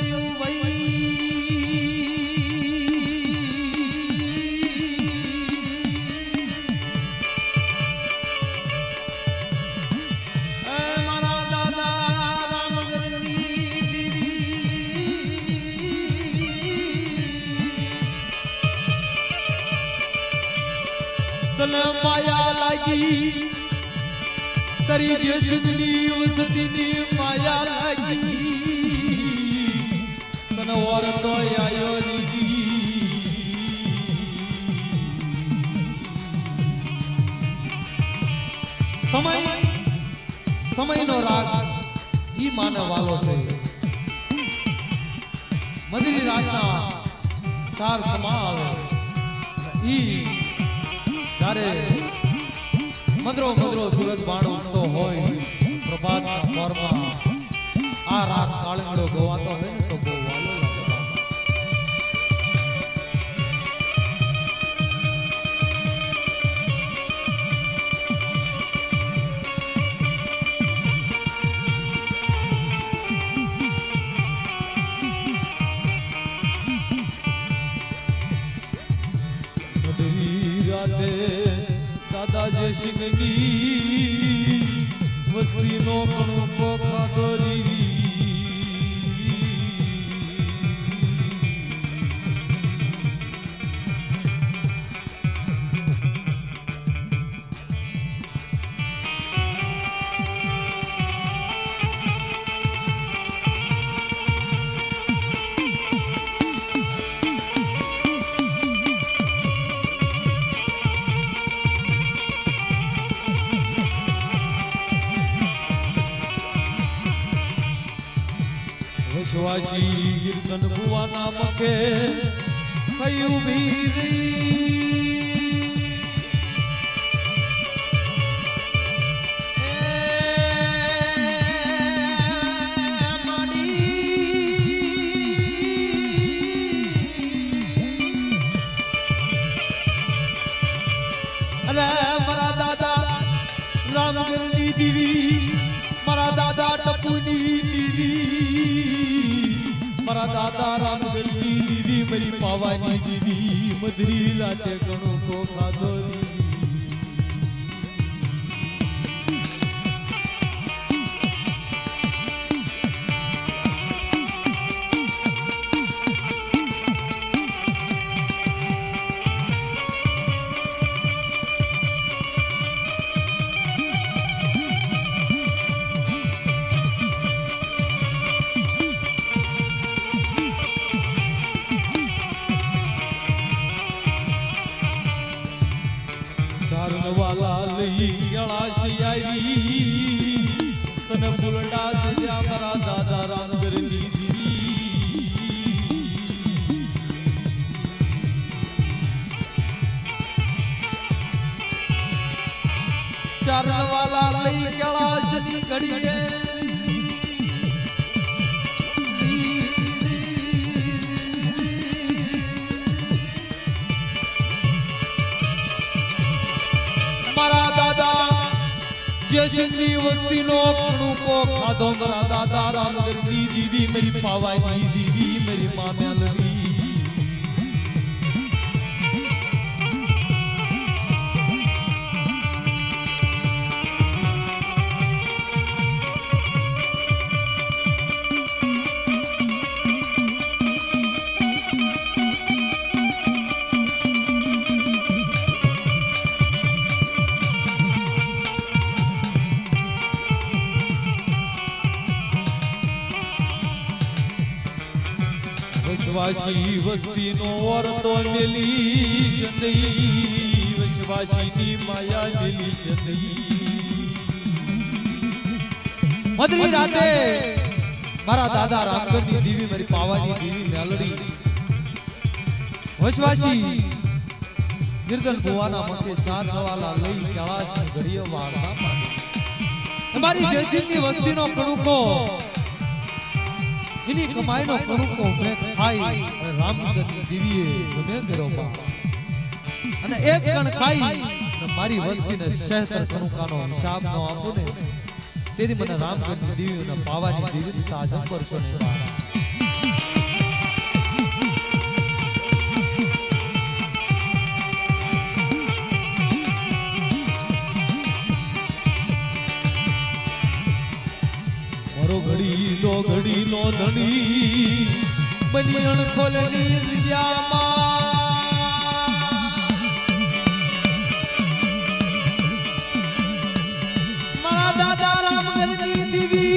ગયું ભાઈ મારા દાદા રામગરની દીદી તને માયા લાગી તારી જેસની વસતીની માયા લાગી તને ઓરતો આયો સમયનો રાગ ઈ માને વાલો છે મધરી રાતના 4 સમા આવે ઈ ત્યારે મધરો સૂરજ બાણ ઉઠતો હોય પ્રભાતના પોરમાં આ રાત કાળંગડો ગવાતો હોય ને તો બહુ વાલો લાગે દાદા જે સિંહની વસ્તીનો કણકો ખાધો વિશ્વાસી કીર્તન ભુવાના મખે કયું મારા દાદા રામગરની દીવી મારા દાદા ટપુની દીવી મારા દાદા રામગરની દીદી મારી પાવાની દીદી મધરી રાતે ઘણો કો ખાધો વાલા લઈ ગળાશી આવી તને ફૂલડા સજા મારા દાદા રામગરની દીદી ચારણ વાલા લઈ ગળાશની ઘડીએ જેસની વસ્તીનો કણુકો ખાધો મારા દાદા રામગરની દીદી મારી પાવાની દીદી મારી મામ્યાલની વિશ્વાસી વસ્તીનો વર્તો મેલીશ નહીં વિશ્વાસીની માયા મેલીશ નહીં મધરી રાતે મારા દાદા રામગરની દેવી મારી પાવાની દેવી મેલડી વિશ્વાસી કીર્તન ભુવાના મથે 4 નવાલા લઈ કૈલાશ ઘડીએ વાળના પાડે મારી જયસિંહની વસ્તીનો કણુકો इनी कमाई नो कणुको मैं खाई रामचंद्र देवीए समे कर्यो बा અને એક કણ ખાઈ ને મારી વસ્તીને 76 કણુકાનો હિસાબ નો આપો ને તેથી મને રામચંદ્ર દેવીને પાવાની દેવી તાજમ કરશો ને ઘડી દો ઘડી નો ધણી બની અણખોલની જગ્યામાં મારા દાદા રામગરની દીવી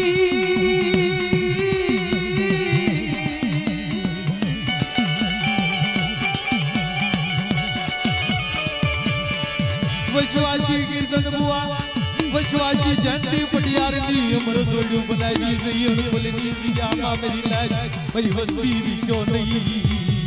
વૈશ્વાસી કીર્તન બુઆ વૈશ્વાસી જયંતી પટિયારની અમર જોડ્યું બનાવી જઈ અણખોલની જગ્યામાં મેરી લાજ મારી વસ્તી વિશો નહીં